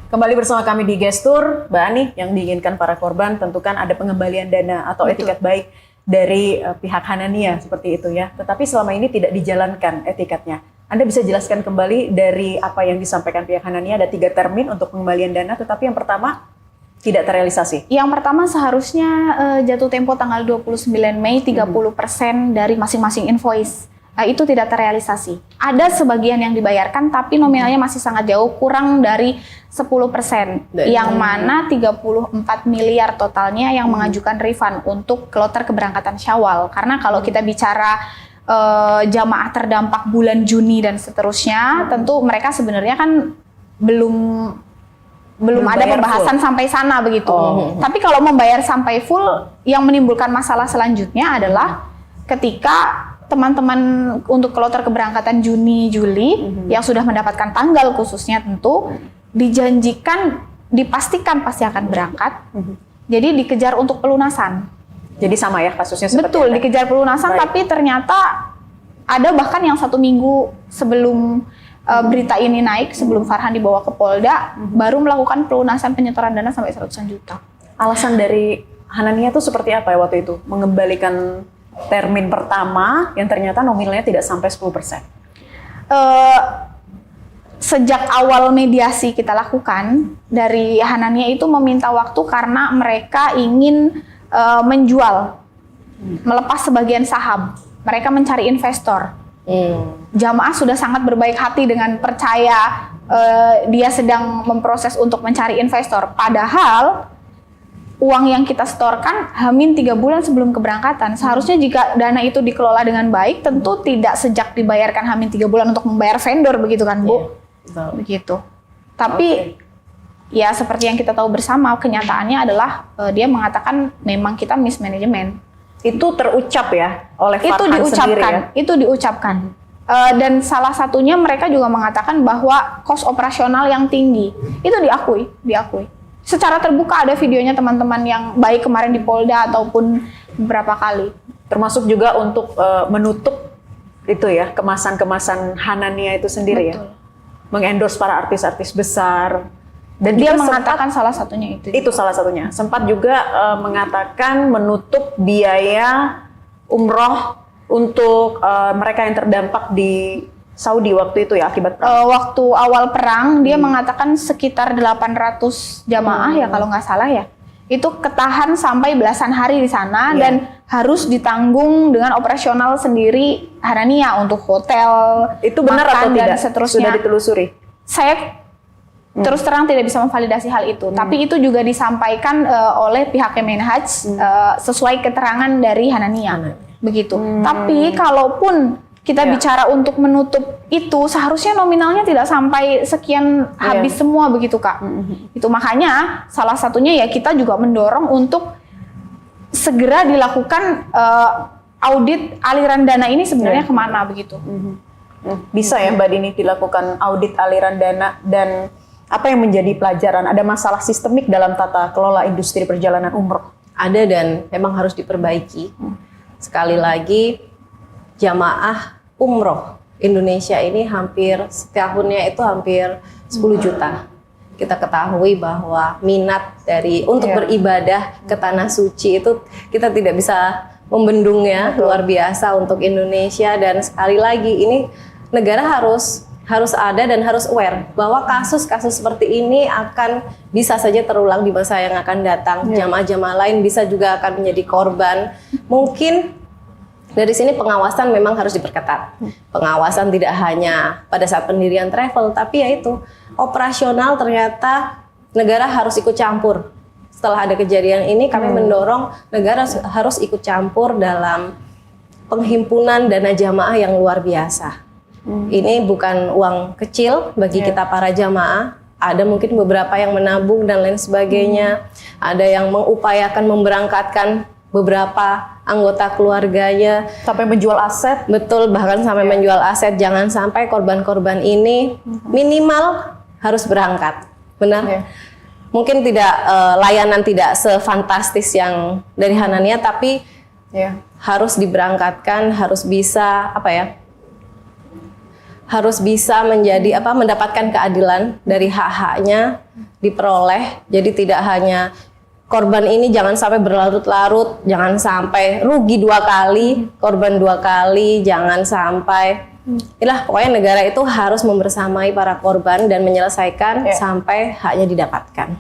Kembali bersama kami di Gestur, Mbak Ani, yang diinginkan para korban tentukan ada pengembalian dana atau etikat baik dari pihak Hanania seperti itu ya. Tetapi selama ini tidak dijalankan etikatnya. Anda bisa jelaskan kembali dari apa yang disampaikan pihak Hanania, ada 3 termin untuk pengembalian dana, tetapi yang pertama tidak terrealisasi. Yang pertama seharusnya jatuh tempo tanggal 29 Mei 30% dari masing-masing invoice. Itu tidak terrealisasi. Ada sebagian yang dibayarkan tapi nominalnya masih sangat jauh, kurang dari 10%. Yang mana 34 miliar totalnya yang mengajukan refund untuk kloter keberangkatan Syawal. Karena kalau kita bicara jamaah terdampak bulan Juni dan seterusnya, tentu mereka sebenarnya kan belum ada pembahasan full sampai sana begitu. Tapi kalau membayar sampai full, yang menimbulkan masalah selanjutnya adalah ketika teman-teman untuk kloter keberangkatan Juni, Juli yang sudah mendapatkan tanggal khususnya tentu dijanjikan, dipastikan pasti akan berangkat. Jadi dikejar untuk pelunasan. Jadi sama ya kasusnya seperti betul, dikejar pelunasan. Baik. Tapi ternyata ada bahkan yang 1 minggu sebelum berita ini naik, sebelum Farhan dibawa ke Polda, baru melakukan pelunasan penyetoran dana sampai 100-an juta. Alasan dari Hanania itu seperti apa ya waktu itu? Mengembalikan termin pertama yang ternyata nominalnya tidak sampai 10%. Sejak awal mediasi kita lakukan, dari Hanania itu meminta waktu karena mereka ingin menjual, melepas sebagian saham. Mereka mencari investor. Jamaah sudah sangat berbaik hati dengan percaya dia sedang memproses untuk mencari investor. Padahal uang yang kita setorkan hamin 3 bulan sebelum keberangkatan. Seharusnya jika dana itu dikelola dengan baik, tentu tidak sejak dibayarkan hamin 3 bulan untuk membayar vendor, begitu kan Bu? Begitu. Tapi ya seperti yang kita tahu bersama, kenyataannya adalah dia mengatakan memang kita mismanagement. Itu terucap ya oleh Farhan sendiri ya? Itu diucapkan. Dan salah satunya mereka juga mengatakan bahwa kos operasional yang tinggi. Itu diakui. Secara terbuka ada videonya teman-teman yang baik kemarin di Polda ataupun beberapa kali. Termasuk juga untuk menutup itu ya, kemasan-kemasan Hanania itu sendiri. Betul. Ya. Mengendorse para artis-artis besar. Dan dia mengatakan salah satunya itu. Itu salah satunya. Sempat juga mengatakan menutup biaya umroh untuk mereka yang terdampak di Saudi waktu itu ya akibat perang. Waktu awal perang dia mengatakan sekitar 800 jamaah ya kalau nggak salah ya. Itu ketahan sampai belasan hari di sana dan harus ditanggung dengan operasional sendiri Hanania untuk hotel. Itu benar atau tidak? Seterusnya. Sudah ditelusuri? Saya terus terang tidak bisa memvalidasi hal itu. Tapi itu juga disampaikan oleh pihak Kemenhaj sesuai keterangan dari Hanania. Begitu. Tapi kalaupun kita bicara untuk menutup itu, seharusnya nominalnya tidak sampai sekian habis semua begitu Kak. Itu makanya salah satunya ya kita juga mendorong untuk segera dilakukan audit aliran dana ini sebenarnya kemana begitu. Bisa ya Mbak Dini dilakukan audit aliran dana dan apa yang menjadi pelajaran? Ada masalah sistemik dalam tata kelola industri perjalanan umroh? Ada dan memang harus diperbaiki. Sekali lagi jamaah umroh Indonesia ini hampir setahunnya itu hampir 10 juta. Kita ketahui bahwa minat untuk beribadah ke tanah suci itu kita tidak bisa membendungnya. Luar biasa untuk Indonesia. Dan sekali lagi ini negara harus ada dan harus aware bahwa kasus-kasus seperti ini akan bisa saja terulang di masa yang akan datang. Jamaah-jamaah lain bisa juga akan menjadi korban. Mungkin dari sini pengawasan memang harus diperketat. Pengawasan tidak hanya pada saat pendirian travel, tapi yaitu operasional ternyata negara harus ikut campur. Setelah ada kejadian ini, kami mendorong negara harus ikut campur dalam penghimpunan dana jamaah yang luar biasa. Ini bukan uang kecil bagi kita para jamaah. Ada mungkin beberapa yang menabung dan lain sebagainya. Ada yang mengupayakan memberangkatkan beberapa anggota keluarganya sampai menjual aset. Betul, bahkan sampai menjual aset. Jangan sampai korban-korban ini minimal harus berangkat. Benar? Mungkin tidak layanan tidak sefantastis yang dari Hanania, tapi harus diberangkatkan, harus bisa harus bisa menjadi mendapatkan keadilan dari hak-haknya diperoleh. Jadi tidak hanya korban ini jangan sampai berlarut-larut, jangan sampai rugi 2 kali, korban 2 kali, jangan sampai pokoknya negara itu harus membersamai para korban dan menyelesaikan sampai haknya didapatkan.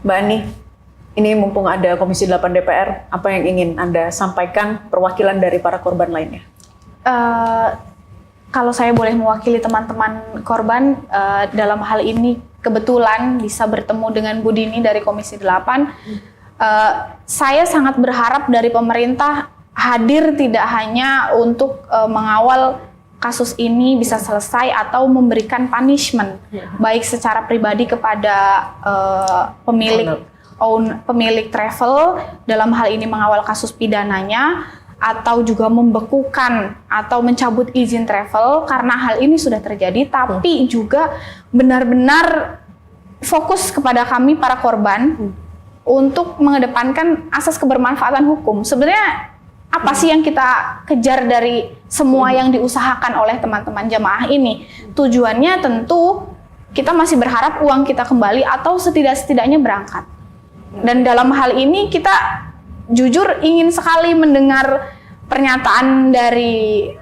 Mbak Ani, ini mumpung ada Komisi 8 DPR, apa yang ingin Anda sampaikan perwakilan dari para korban lainnya? Kalau saya boleh mewakili teman-teman korban, dalam hal ini kebetulan bisa bertemu dengan Bu Dini dari Komisi 8. Saya sangat berharap dari pemerintah hadir tidak hanya untuk mengawal kasus ini bisa selesai atau memberikan punishment, baik secara pribadi kepada pemilik travel dalam hal ini mengawal kasus pidananya, atau juga membekukan atau mencabut izin travel karena hal ini sudah terjadi, tapi juga benar-benar fokus kepada kami para korban untuk mengedepankan asas kebermanfaatan hukum. Sebenarnya apa sih yang kita kejar dari semua yang diusahakan oleh teman-teman jamaah ini? Tujuannya tentu kita masih berharap uang kita kembali atau setidak-setidaknya berangkat. Dan dalam hal ini kita jujur ingin sekali mendengar pernyataan dari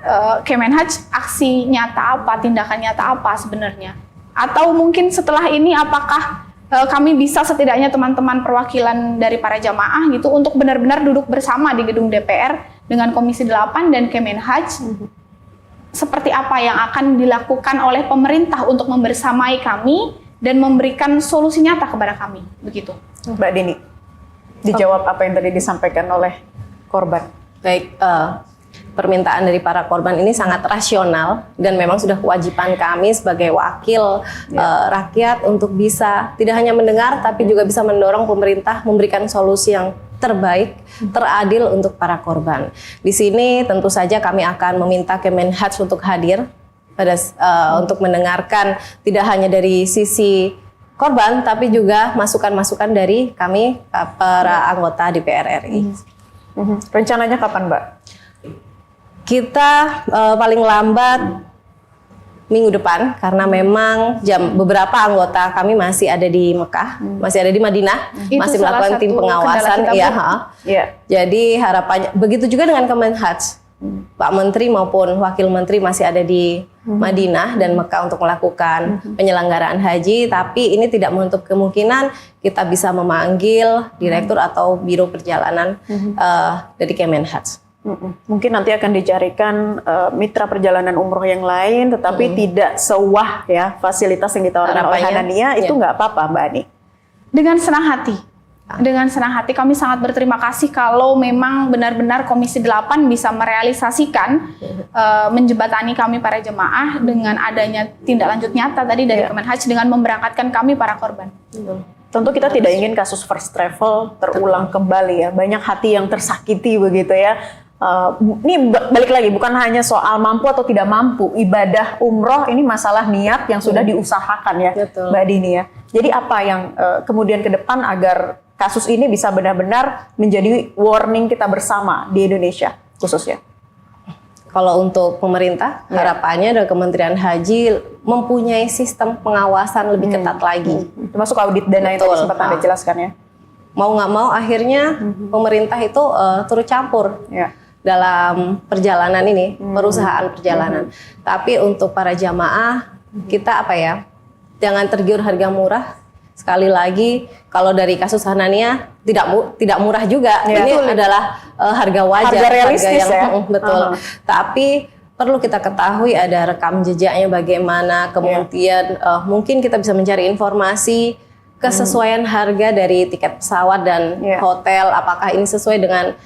Kemenhaj, aksi nyata apa, tindakan nyata apa sebenarnya. Atau mungkin setelah ini apakah kami bisa setidaknya teman-teman perwakilan dari para jamaah gitu untuk benar-benar duduk bersama di gedung DPR dengan Komisi 8 dan Kemenhaj, seperti apa yang akan dilakukan oleh pemerintah untuk membersamai kami dan memberikan solusi nyata kepada kami, begitu. Mbak Dini, dijawab apa yang tadi disampaikan oleh korban. Baik, permintaan dari para korban ini sangat rasional dan memang sudah kewajiban kami sebagai wakil rakyat untuk bisa tidak hanya mendengar tapi juga bisa mendorong pemerintah memberikan solusi yang terbaik, teradil untuk para korban. Di sini tentu saja kami akan meminta Kemenhaj untuk hadir untuk mendengarkan tidak hanya dari sisi korban tapi juga masukan-masukan dari kami para anggota DPR RI. Rencananya kapan, Mbak? Kita paling lambat minggu depan karena memang beberapa anggota kami masih ada di Mekah, masih ada di Madinah, Itu masih salah melakukan satu tim pengawasan. Iya. Jadi harapannya begitu juga dengan Kemenhaj. Pak Menteri maupun Wakil Menteri masih ada di Madinah dan Mekah untuk melakukan penyelenggaraan haji, tapi ini tidak menutup kemungkinan kita bisa memanggil direktur atau biro perjalanan dari Kemenhaj. Mungkin nanti akan dicarikan mitra perjalanan umroh yang lain, tetapi tidak sewah ya fasilitas yang ditawarkan oleh Hanania, itu nggak apa-apa, Mbak Ani? Dengan senang hati. Dengan senang hati kami sangat berterima kasih kalau memang benar-benar Komisi 8 bisa merealisasikan menjembatani kami para jemaah dengan adanya tindak lanjut nyata tadi dari Kemenhaj dengan memberangkatkan kami para korban. Tentu kita tidak ingin kasus first travel terulang kembali ya. Banyak hati yang tersakiti begitu ya. Ini balik lagi bukan hanya soal mampu atau tidak mampu. Ibadah umroh ini masalah niat yang sudah diusahakan ya, Betul. Mbak Dini ya. Jadi apa yang kemudian ke depan agar kasus ini bisa benar-benar menjadi warning kita bersama di Indonesia khususnya? Kalau untuk pemerintah, harapannya dari Kementerian Haji mempunyai sistem pengawasan lebih ketat lagi. Termasuk audit dana yang tadi sempat Anda jelaskan ya. Mau nggak mau akhirnya pemerintah itu turut campur dalam perjalanan ini, perusahaan perjalanan. Tapi untuk para jamaah, kita jangan tergiur harga murah. Sekali lagi, kalau dari kasus Hanania tidak murah juga. Ini adalah harga wajar, harga realistis yang betul. Tapi perlu kita ketahui ada rekam jejaknya bagaimana, kemudian mungkin kita bisa mencari informasi kesesuaian harga dari tiket pesawat dan hotel, apakah ini sesuai dengan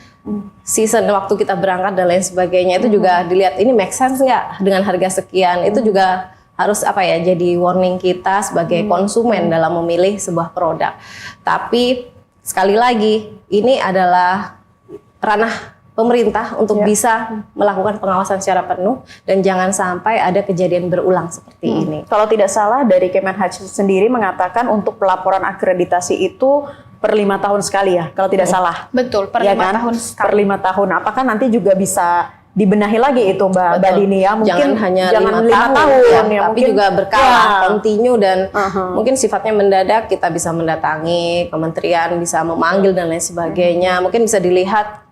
season waktu kita berangkat dan lain sebagainya. Itu juga dilihat ini make sense nggak dengan harga sekian. Itu juga harus jadi warning kita sebagai konsumen dalam memilih sebuah produk. Tapi sekali lagi ini adalah ranah pemerintah untuk bisa melakukan pengawasan secara penuh dan jangan sampai ada kejadian berulang seperti ini. Kalau tidak salah dari Kemenhaj sendiri mengatakan untuk pelaporan akreditasi itu per 5 tahun sekali ya, kalau tidak salah. Betul, per Ya 5 kan? tahun sekali. Per 5 tahun. Apakah nanti juga bisa dibenahi lagi itu Mbak Betul. Dini ya. Mungkin jangan hanya jangan 5 tahun, tahun ya, ya, tapi mungkin juga berkala, kontinu dan Uh-huh. mungkin sifatnya mendadak. Kita bisa mendatangi kementerian, bisa memanggil dan lain sebagainya. Mungkin bisa dilihat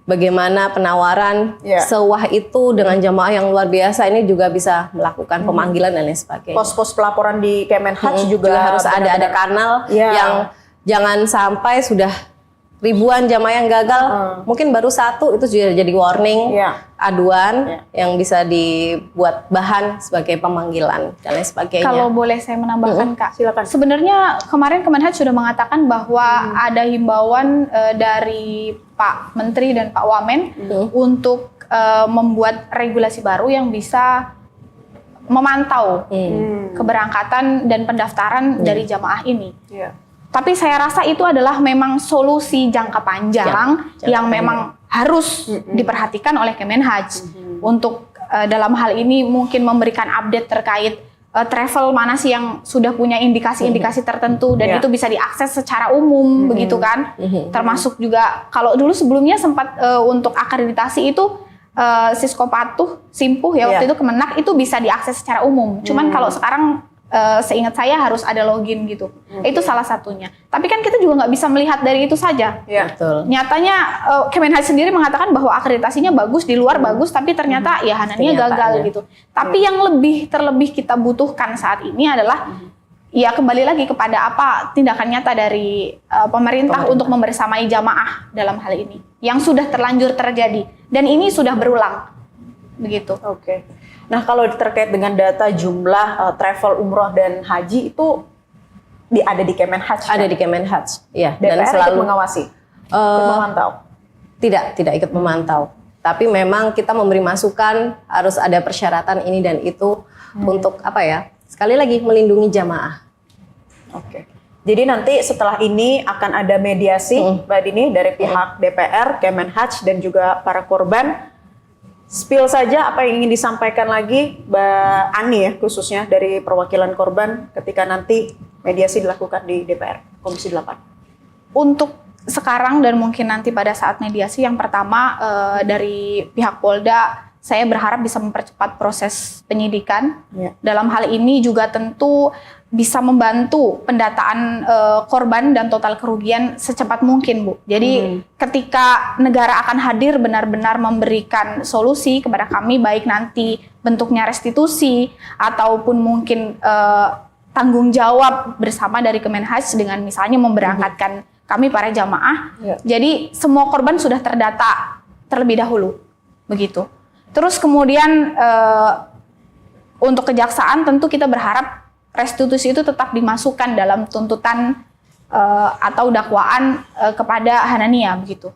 bagaimana penawaran Ya. sewah itu dengan jamaah yang luar biasa. Ini juga bisa melakukan pemanggilan dan lain sebagainya. pos-pos pelaporan di Kemenhaj juga harus ada benar-benar- kanal Ya. yang jangan sampai sudah ribuan jamaah yang gagal, mungkin baru satu itu sudah jadi warning, Ya. aduan yang bisa dibuat bahan sebagai pemanggilan dan lain sebagainya. Kalau boleh saya menambahkan Kak, silakan. sebenarnya kemarin Kemenhaj sudah mengatakan bahwa ada himbauan dari Pak Menteri dan Pak Wamen untuk membuat regulasi baru yang bisa memantau keberangkatan dan pendaftaran dari jamaah ini. Ya. Tapi saya rasa itu adalah memang solusi jangka panjang Jangka yang panjang. memang harus diperhatikan oleh Kemenhaj untuk dalam hal ini mungkin memberikan update terkait travel mana sih yang sudah punya indikasi-indikasi tertentu dan Ya. itu bisa diakses secara umum begitu kan. Termasuk juga kalau dulu sebelumnya sempat untuk akreditasi itu Siskopatuh, Simpuh ya waktu Ya. itu Kemenak itu bisa diakses secara umum. Cuman kalau sekarang seingat saya harus ada login gitu. Itu salah satunya. Tapi kan kita juga nggak bisa melihat dari itu saja. Ya. Betul. Nyatanya Kemenhaj sendiri mengatakan bahwa akreditasinya bagus, di luar bagus, tapi ternyata ya Hanania gagal Kenyataannya. gitu. Tapi yang terlebih kita butuhkan saat ini adalah ya kembali lagi kepada apa tindakan nyata dari pemerintah untuk membersamai jamaah dalam hal ini yang sudah terlanjur terjadi dan ini sudah berulang begitu. Oke. Nah, kalau terkait dengan data jumlah travel umroh dan haji itu ada di Kemenhaj. Ada di Kemenhaj, ya. DPR Dan selalu ikut mengawasi, ikut memantau. tidak ikut memantau. Tapi memang kita memberi masukan harus ada persyaratan ini dan itu untuk apa ya? Sekali lagi melindungi jamaah. Oke. Jadi nanti setelah ini akan ada mediasi, Mbak Dini, dari pihak DPR, Kemenhaj, dan juga para korban. Spill saja apa yang ingin disampaikan lagi Mbak Ani ya, khususnya dari perwakilan korban ketika nanti mediasi dilakukan di DPR, Komisi 8. Untuk sekarang dan mungkin nanti pada saat mediasi yang pertama dari pihak Polda saya berharap bisa mempercepat proses penyidikan. Ya. Dalam hal ini juga tentu bisa membantu pendataan korban dan total kerugian secepat mungkin, Bu. Jadi ketika negara akan hadir benar-benar memberikan solusi kepada kami, baik nanti bentuknya restitusi ataupun mungkin tanggung jawab bersama dari Kemenhaj dengan misalnya memberangkatkan kami para jamaah. Ya. Jadi semua korban sudah terdata terlebih dahulu, begitu. Terus kemudian untuk kejaksaan tentu kita berharap restitusi itu tetap dimasukkan dalam tuntutan atau dakwaan kepada Hanania begitu.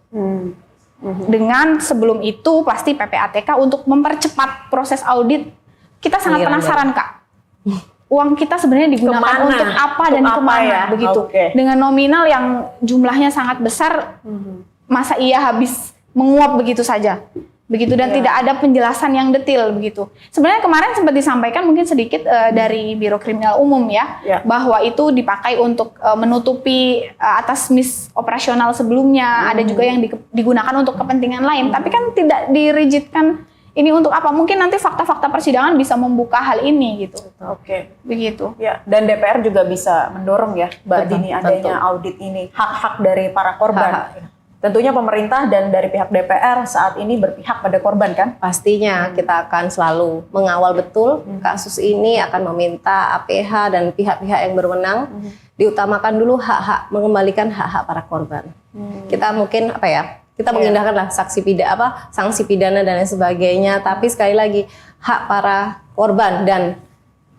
Dengan sebelum itu pasti PPATK untuk mempercepat proses audit. Kita sangat Giliran penasaran Kak. Uang kita sebenarnya digunakan Kemana? untuk apa Untuk dan apa kemana ya? begitu. Oke. Dengan nominal yang jumlahnya sangat besar, masa iya habis menguap begitu saja. Begitu dan tidak ada penjelasan yang detail begitu. Sebenarnya kemarin sempat disampaikan mungkin sedikit dari Biro Kriminal Umum ya, bahwa itu dipakai untuk menutupi atas miss operasional sebelumnya, ada juga yang digunakan untuk kepentingan lain, tapi kan tidak dirigidkan ini untuk apa. Mungkin nanti fakta-fakta persidangan bisa membuka hal ini gitu. Oke. Begitu. Ya, dan DPR juga bisa mendorong ya, Mbak Betul, Dini, adanya tentu. audit ini, hak-hak dari para korban. Hak-hak. Tentunya pemerintah dan dari pihak DPR saat ini berpihak pada korban kan? Pastinya kita akan selalu mengawal betul kasus ini, akan meminta APH dan pihak-pihak yang berwenang diutamakan dulu hak-hak, mengembalikan hak-hak para korban. Kita mungkin apa ya? Kita mengindahkanlah sanksi pidana dan lain sebagainya, tapi sekali lagi hak para korban dan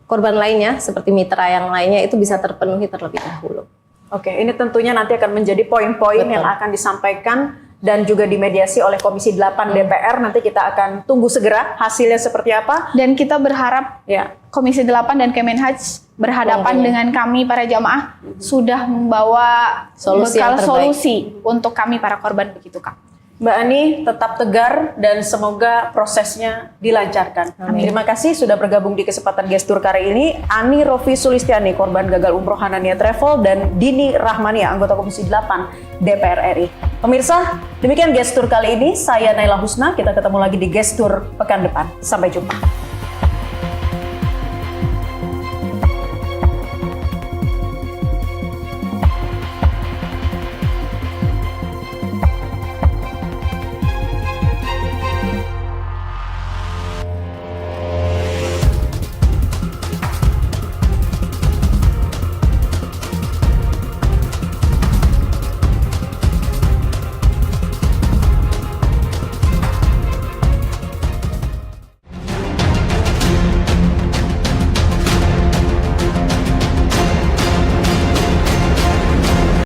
korban lainnya seperti mitra yang lainnya itu bisa terpenuhi terlebih dahulu. Oke, ini tentunya nanti akan menjadi poin-poin Betul. yang akan disampaikan dan juga dimediasi oleh Komisi 8 DPR. Nanti kita akan tunggu segera hasilnya seperti apa. Dan kita berharap Ya, Komisi 8 dan Kemenhaj berhadapan dengan kami para jamaah sudah membawa Solusi yang bekal terbaik. solusi untuk kami para korban begitu Kak. Mbak Ani tetap tegar dan semoga prosesnya dilancarkan. Terima kasih sudah bergabung di kesempatan gestur kali ini. Ani Rofi Sulistiani, korban gagal umroh Hanania Travel, dan Dini Rahmania, anggota Komisi 8 DPR RI. Pemirsa, demikian gestur kali ini. Saya Naila Husna. Kita ketemu lagi di gestur pekan depan. Sampai jumpa.